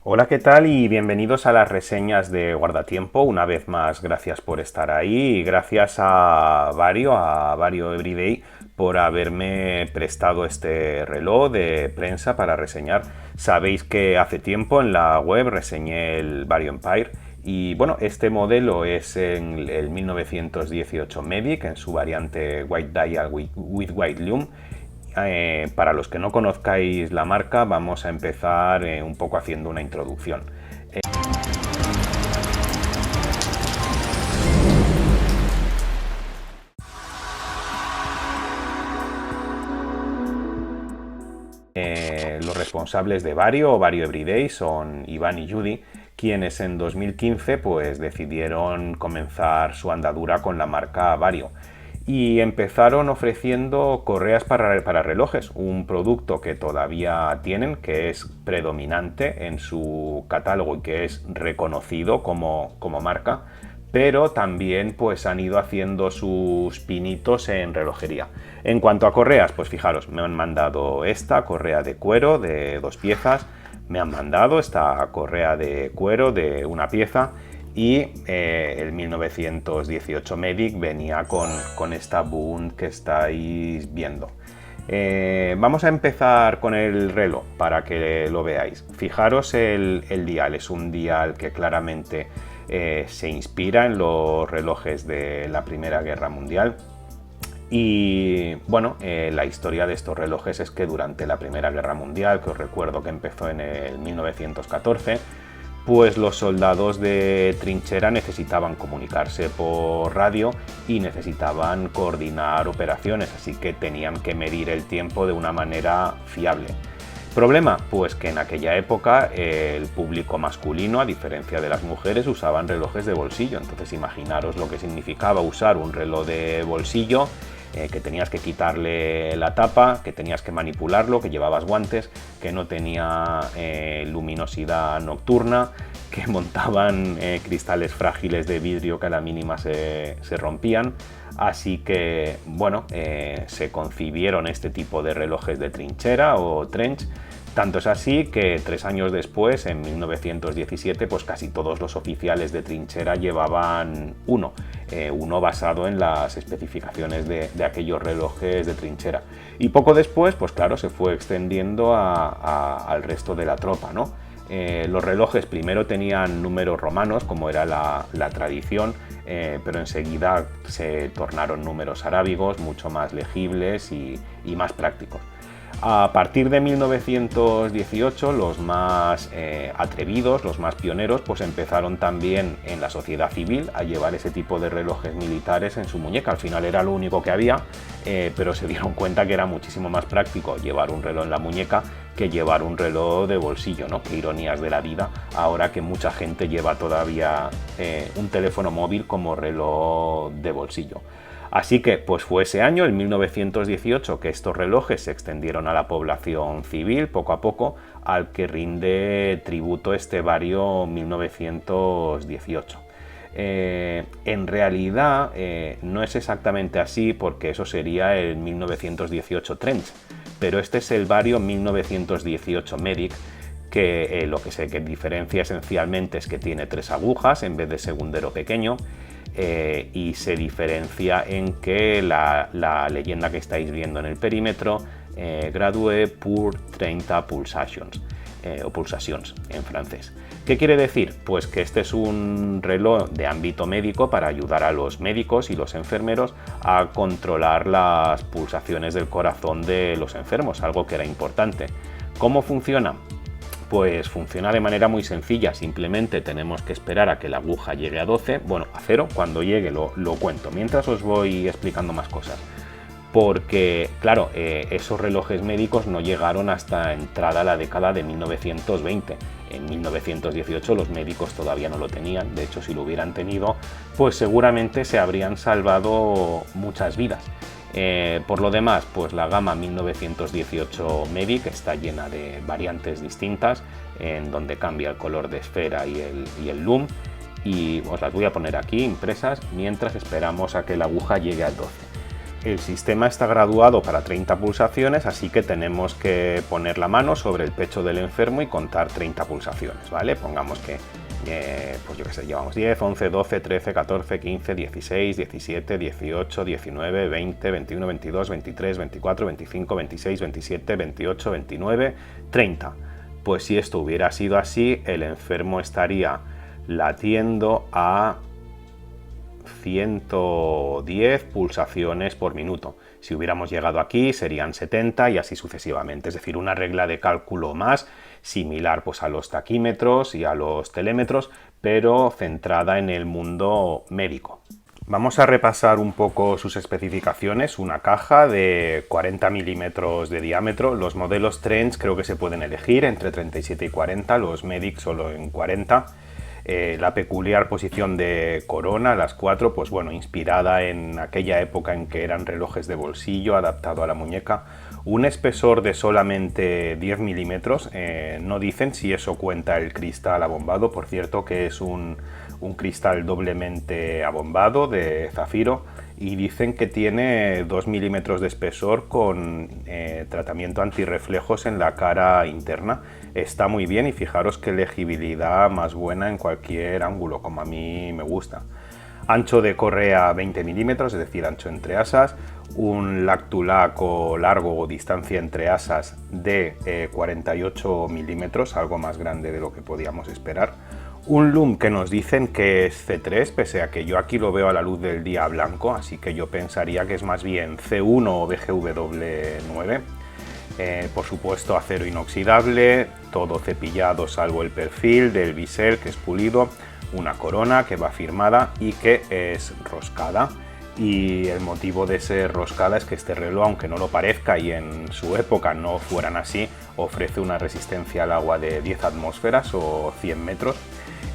Hola, ¿qué tal? Y bienvenidos a las reseñas de Guardatiempo. Una vez más, gracias por estar ahí y gracias a Vario Everyday, por haberme prestado este reloj de prensa para reseñar. Sabéis que hace tiempo en la web reseñé el Vario Empire y bueno, este modelo es en el 1918 Medic en su variante White Dial with White Lume. Para los que no conozcáis la marca, vamos a empezar un poco haciendo una introducción. Los responsables de Vario o Vario Everyday son Iván y Judy, quienes en 2015 pues, decidieron comenzar su andadura con la marca Vario y empezaron ofreciendo correas para relojes, un producto que todavía tienen, que es predominante en su catálogo y que es reconocido como marca, pero también pues han ido haciendo sus pinitos en relojería. En cuanto a correas, pues fijaros, me han mandado esta correa de cuero de 2 piezas, me han mandado esta correa de cuero de 1 pieza y el 1918 Medic venía con esta Bund que estáis viendo. Vamos a empezar con el reloj para que lo veáis. Fijaros el dial, es un dial que claramente se inspira en los relojes de la Primera Guerra Mundial. Y bueno, la historia de estos relojes es que durante la Primera Guerra Mundial, que os recuerdo que empezó en el 1914, pues los soldados de trinchera necesitaban comunicarse por radio y necesitaban coordinar operaciones, así que tenían que medir el tiempo de una manera fiable. ¿Problema? Pues que en aquella época el público masculino, a diferencia de las mujeres, usaban relojes de bolsillo. Entonces imaginaros lo que significaba usar un reloj de bolsillo, que tenías que quitarle la tapa, que tenías que manipularlo, que llevabas guantes, que no tenía luminosidad nocturna, que montaban cristales frágiles de vidrio que a la mínima se rompían. Así que, bueno, se concibieron este tipo de relojes de trinchera o trench. Tanto es así que 3 años después, en 1917, pues casi todos los oficiales de trinchera llevaban uno basado en las especificaciones de aquellos relojes de trinchera. Y poco después, pues claro, se fue extendiendo al resto de la tropa, ¿no? Los relojes primero tenían números romanos, como era la tradición, pero enseguida se tornaron números arábigos, mucho más legibles y más prácticos. A partir de 1918, los más atrevidos, los más pioneros, pues empezaron también en la sociedad civil a llevar ese tipo de relojes militares en su muñeca. Al final era lo único que había, pero se dieron cuenta que era muchísimo más práctico llevar un reloj en la muñeca que llevar un reloj de bolsillo, ¿no? Qué ironías de la vida, ahora que mucha gente lleva todavía un teléfono móvil como reloj de bolsillo. Así que pues fue ese año, el 1918, que estos relojes se extendieron a la población civil poco a poco, al que rinde tributo este Vario 1918. En realidad no es exactamente así, porque eso sería el 1918 Trench, pero este es el Vario 1918 Medic, que lo que se diferencia esencialmente es que tiene 3 agujas en vez de segundero pequeño. Y se diferencia en que la leyenda que estáis viendo en el perímetro, Gradue pour 30 pulsations, o pulsations en francés. ¿Qué quiere decir? Pues que este es un reloj de ámbito médico para ayudar a los médicos y los enfermeros a controlar las pulsaciones del corazón de los enfermos, algo que era importante. ¿Cómo funciona? Pues funciona de manera muy sencilla, simplemente tenemos que esperar a que la aguja llegue a 12, bueno, a 0, cuando llegue lo cuento, mientras os voy explicando más cosas. Porque, claro, esos relojes médicos no llegaron hasta entrada la década de 1920. En 1918 los médicos todavía no lo tenían, de hecho si lo hubieran tenido, pues seguramente se habrían salvado muchas vidas. Por lo demás, pues la gama 1918 Medic está llena de variantes distintas, en donde cambia el color de esfera y el lume, y os las voy a poner aquí impresas mientras esperamos a que la aguja llegue al 12. El sistema está graduado para 30 pulsaciones, así que tenemos que poner la mano sobre el pecho del enfermo y contar 30 pulsaciones, ¿vale? Pongamos que, pues yo qué sé, llevamos 10, 11, 12, 13, 14, 15, 16, 17, 18, 19, 20, 21, 22, 23, 24, 25, 26, 27, 28, 29, 30. Pues si esto hubiera sido así, el enfermo estaría latiendo a 110 pulsaciones por minuto. Si hubiéramos llegado aquí serían 70 y así sucesivamente. Es decir, una regla de cálculo más similar pues a los taquímetros y a los telémetros, pero centrada en el mundo médico. Vamos a repasar un poco sus especificaciones. Una caja de 40 milímetros de diámetro. Los modelos Trench creo que se pueden elegir entre 37 y 40, los Medic solo en 40. La peculiar posición de corona, las 4, pues bueno, inspirada en aquella época en que eran relojes de bolsillo, adaptado a la muñeca. Un espesor de solamente 10 milímetros, no dicen si eso cuenta el cristal abombado, por cierto que es un cristal doblemente abombado de zafiro, y dicen que tiene 2 milímetros de espesor con tratamiento antirreflejos en la cara interna. Está muy bien y fijaros qué legibilidad más buena en cualquier ángulo, como a mí me gusta. Ancho de correa 20 milímetros, es decir, ancho entre asas. Un lactulaco largo o distancia entre asas de 48 milímetros, algo más grande de lo que podíamos esperar. Un loom que nos dicen que es C3, pese a que yo aquí lo veo a la luz del día blanco, así que yo pensaría que es más bien C1 o BGW9. Por supuesto acero inoxidable, todo cepillado salvo el perfil del bisel que es pulido, una corona que va firmada y que es roscada. Y el motivo de ser roscada es que este reloj, aunque no lo parezca y en su época no fueran así, ofrece una resistencia al agua de 10 atmósferas o 100 metros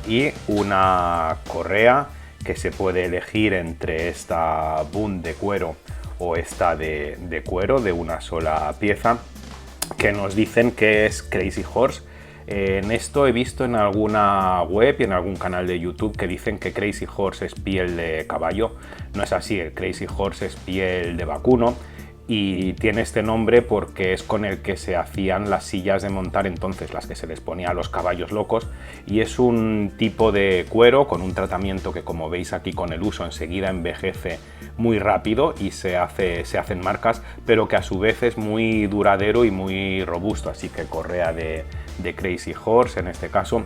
y una correa que se puede elegir entre esta bund de cuero o esta de cuero de una sola pieza, que nos dicen que es Crazy Horse. En esto he visto en alguna web y en algún canal de YouTube que dicen que Crazy Horse es piel de caballo. No es así, el Crazy Horse es piel de vacuno y tiene este nombre porque es con el que se hacían las sillas de montar entonces, las que se les ponía a los caballos locos, y es un tipo de cuero con un tratamiento que, como veis aquí con el uso, enseguida envejece muy rápido y se hacen marcas, pero que a su vez es muy duradero y muy robusto, así que correa de Crazy Horse en este caso.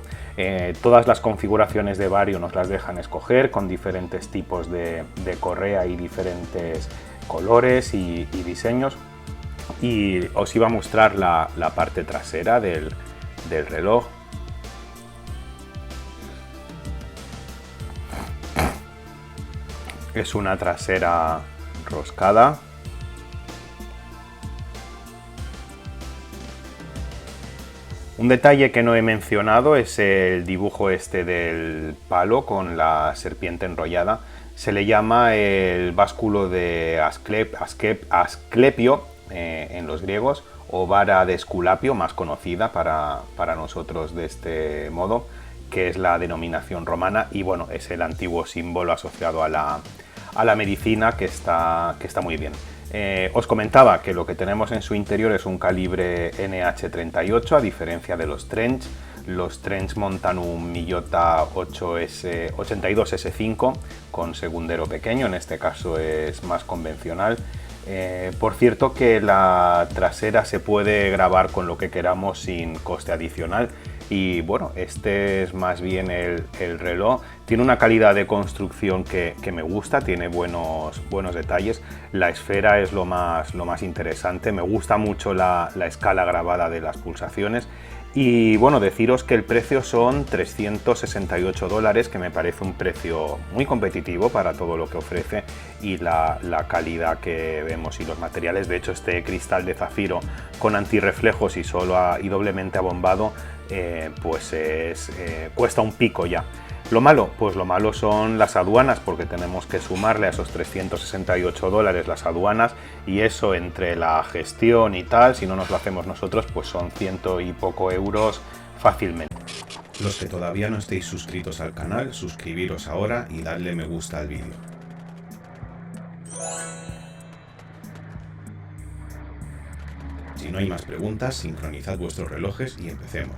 Todas las configuraciones de Vario nos las dejan escoger con diferentes tipos de correa y diferentes colores y diseños, y os iba a mostrar la parte trasera del reloj. Es una trasera roscada. Un detalle que no he mencionado es el dibujo este del palo con la serpiente enrollada. Se le llama el básculo de Asclepio en los griegos, o vara de Esculapio, más conocida para nosotros de este modo, que es la denominación romana, y bueno, es el antiguo símbolo asociado a la medicina que está muy bien. Os comentaba que lo que tenemos en su interior es un calibre NH38, a diferencia de los Trench. Los Trench montan un Miyota 82S5 con segundero pequeño, en este caso es más convencional. Por cierto que la trasera se puede grabar con lo que queramos sin coste adicional. Y bueno, este es más bien el reloj. Tiene una calidad de construcción que me gusta, tiene buenos detalles. La esfera es lo más interesante. Me gusta mucho la escala grabada de las pulsaciones. Y bueno, deciros que el precio son $368, que me parece un precio muy competitivo para todo lo que ofrece y la calidad que vemos y los materiales. De hecho, este cristal de zafiro con antirreflejos y doblemente abombado, pues cuesta un pico ya. Lo malo, pues lo malo son las aduanas, porque tenemos que sumarle a esos $368 las aduanas, y eso entre la gestión y tal, si no nos lo hacemos nosotros, pues son 100 y poco euros fácilmente. Los que todavía no estéis suscritos al canal, suscribiros ahora y darle me gusta al vídeo. Si no hay más preguntas, sincronizad vuestros relojes y empecemos.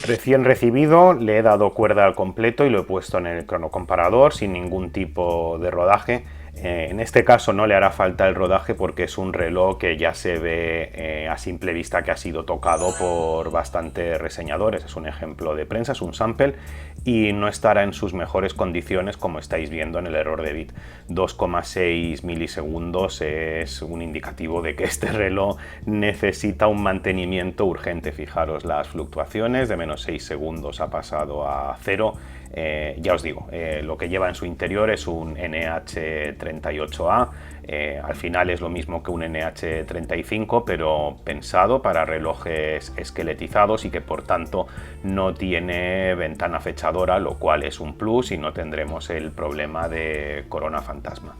Recién recibido, le he dado cuerda al completo y lo he puesto en el cronocomparador sin ningún tipo de rodaje. En este caso no le hará falta el rodaje porque es un reloj que ya se ve a simple vista que ha sido tocado por bastantes reseñadores. Es un ejemplo de prensa, es un sample y no estará en sus mejores condiciones, como estáis viendo en el error de bit. 2,6 milisegundos es un indicativo de que este reloj necesita un mantenimiento urgente. Fijaros las fluctuaciones, de menos 6 segundos ha pasado a 0. Ya os digo, lo que lleva en su interior es un NH38A, al final es lo mismo que un NH35, pero pensado para relojes esqueletizados y que por tanto no tiene ventana fechadora, lo cual es un plus y no tendremos el problema de corona fantasma.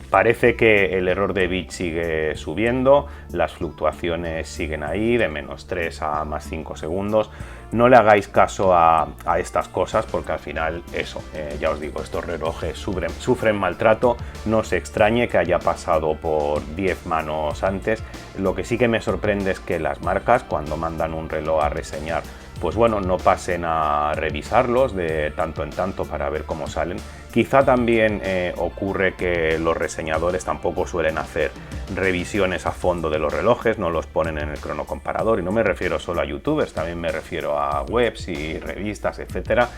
Parece que el error de bit sigue subiendo, las fluctuaciones siguen ahí de menos 3 a más 5 segundos. No le hagáis caso a estas cosas porque al final eso, ya os digo, estos relojes sufren maltrato. No se extrañe que haya pasado por 10 manos antes. Lo que sí que me sorprende es que las marcas, cuando mandan un reloj a reseñar, pues bueno, no pasen a revisarlos de tanto en tanto para ver cómo salen. Quizá también ocurre que los reseñadores tampoco suelen hacer revisiones a fondo de los relojes, no los ponen en el cronocomparador, y no me refiero solo a youtubers, también me refiero a webs y revistas, etcétera.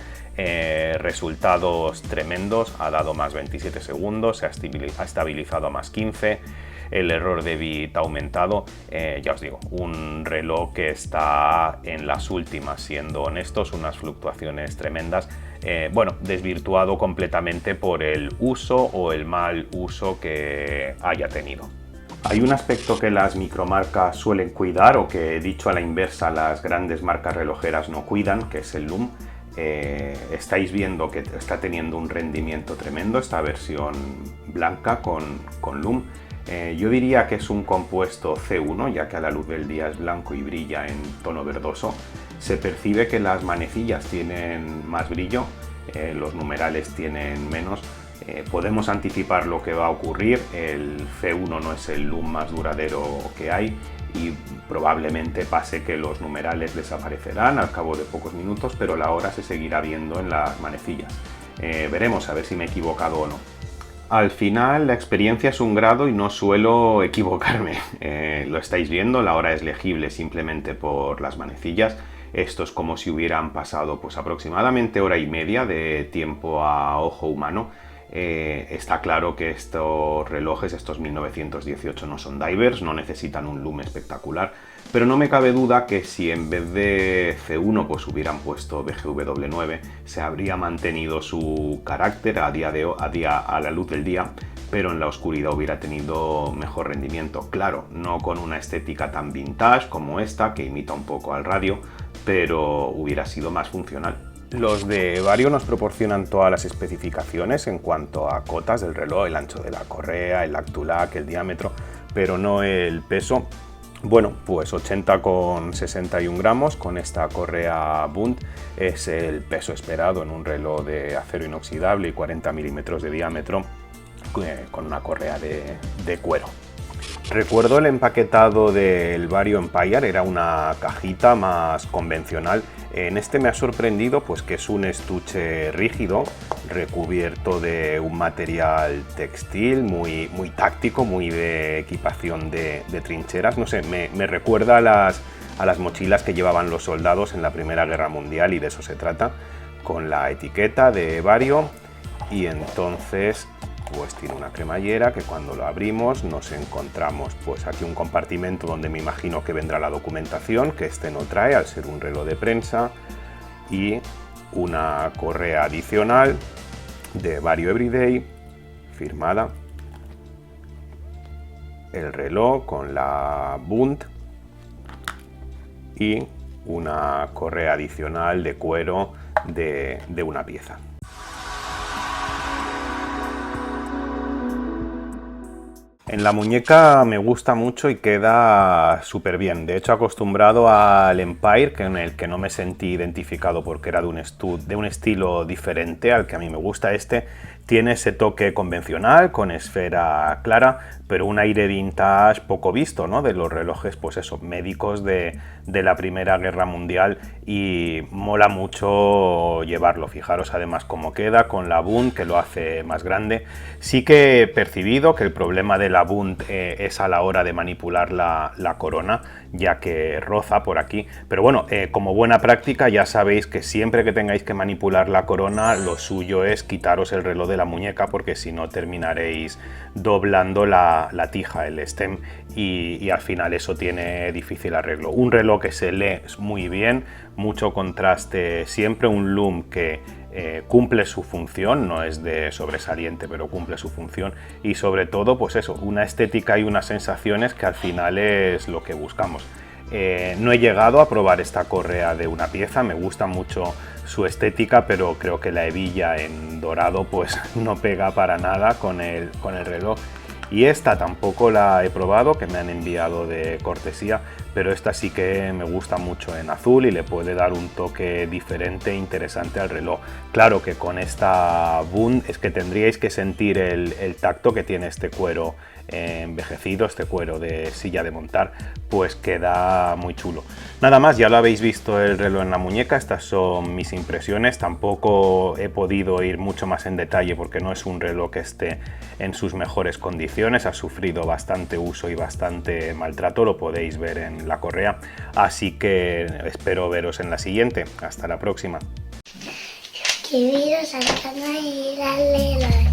Resultados tremendos, ha dado más 27 segundos, se ha estabilizado a más 15. El error de bit ha aumentado, ya os digo, un reloj que está en las últimas, siendo honestos, unas fluctuaciones tremendas, bueno, desvirtuado completamente por el uso o el mal uso que haya tenido. Hay un aspecto que las micromarcas suelen cuidar, o que, dicho a la inversa, las grandes marcas relojeras no cuidan, que es el LUM. Estáis viendo que está teniendo un rendimiento tremendo esta versión blanca con LUM. Yo diría que es un compuesto C1, ya que a la luz del día es blanco y brilla en tono verdoso. Se percibe que las manecillas tienen más brillo, los numerales tienen menos. Podemos anticipar lo que va a ocurrir. El C1 no es el LUM más duradero que hay y probablemente pase que los numerales desaparecerán al cabo de pocos minutos, pero la hora se seguirá viendo en las manecillas. Veremos a ver si me he equivocado o no. Al final la experiencia es un grado y no suelo equivocarme. Lo estáis viendo, la hora es legible simplemente por las manecillas. Esto es como si hubieran pasado pues aproximadamente hora y media de tiempo a ojo humano. Está claro que estos relojes, estos 1918, no son divers, no necesitan un LUM espectacular, pero no me cabe duda que si en vez de C1 pues hubieran puesto BGW9, se habría mantenido su carácter a la luz del día, pero en la oscuridad hubiera tenido mejor rendimiento. Claro, no con una estética tan vintage como esta, que imita un poco al radio, pero hubiera sido más funcional. Los de Vario nos proporcionan todas las especificaciones en cuanto a cotas del reloj, el ancho de la correa, el lactulac, el diámetro, pero no el peso. Bueno, pues 80,61 gramos con esta correa Bund es el peso esperado en un reloj de acero inoxidable y 40 milímetros de diámetro con una correa de cuero. Recuerdo el empaquetado del Vario Empire, era una cajita más convencional. En este me ha sorprendido pues que es un estuche rígido, recubierto de un material textil muy táctico, muy de equipación de trincheras. No sé, me recuerda a las mochilas que llevaban los soldados en la Primera Guerra Mundial, y de eso se trata, con la etiqueta de Vario. Y entonces pues tiene una cremallera que cuando lo abrimos nos encontramos pues aquí un compartimento donde me imagino que vendrá la documentación, que este no trae al ser un reloj de prensa, y una correa adicional de Vario Everyday firmada, el reloj con la Bund y una correa adicional de cuero de una pieza. En la muñeca me gusta mucho y queda súper bien. De hecho, acostumbrado al Empire, en el que no me sentí identificado porque era de un estilo diferente al que a mí me gusta, tiene ese toque convencional, con esfera clara, pero un aire vintage poco visto, ¿no? De los relojes, pues eso, médicos de la Primera Guerra Mundial, y mola mucho llevarlo. Fijaros además cómo queda con la Bund, que lo hace más grande. Sí que he percibido que el problema de la Bund es a la hora de manipular la corona, ya que roza por aquí, pero bueno, como buena práctica ya sabéis que siempre que tengáis que manipular la corona, lo suyo es quitaros el reloj de la muñeca, porque si no terminaréis doblando la tija, el stem, y al final eso tiene difícil arreglo. Un reloj que se lee muy bien, mucho contraste siempre, un loom que cumple su función, no es de sobresaliente, pero cumple su función, y sobre todo, pues eso, una estética y unas sensaciones que al final es lo que buscamos. No he llegado a probar esta correa de una pieza, me gusta mucho su estética, pero creo que la hebilla en dorado pues no pega para nada con el reloj. Y esta tampoco la he probado, que me han enviado de cortesía, pero esta sí que me gusta mucho en azul y le puede dar un toque diferente e interesante al reloj. Claro que con esta Bund es que tendríais que sentir el tacto que tiene este cuero envejecido, este cuero de silla de montar, pues queda muy chulo. Nada más, ya lo habéis visto el reloj en la muñeca, estas son mis impresiones. Tampoco he podido ir mucho más en detalle porque no es un reloj que esté en sus mejores condiciones, ha sufrido bastante uso y bastante maltrato, lo podéis ver en la correa, así que espero veros en la siguiente. Hasta la próxima. Suscribiros al canal y darle like.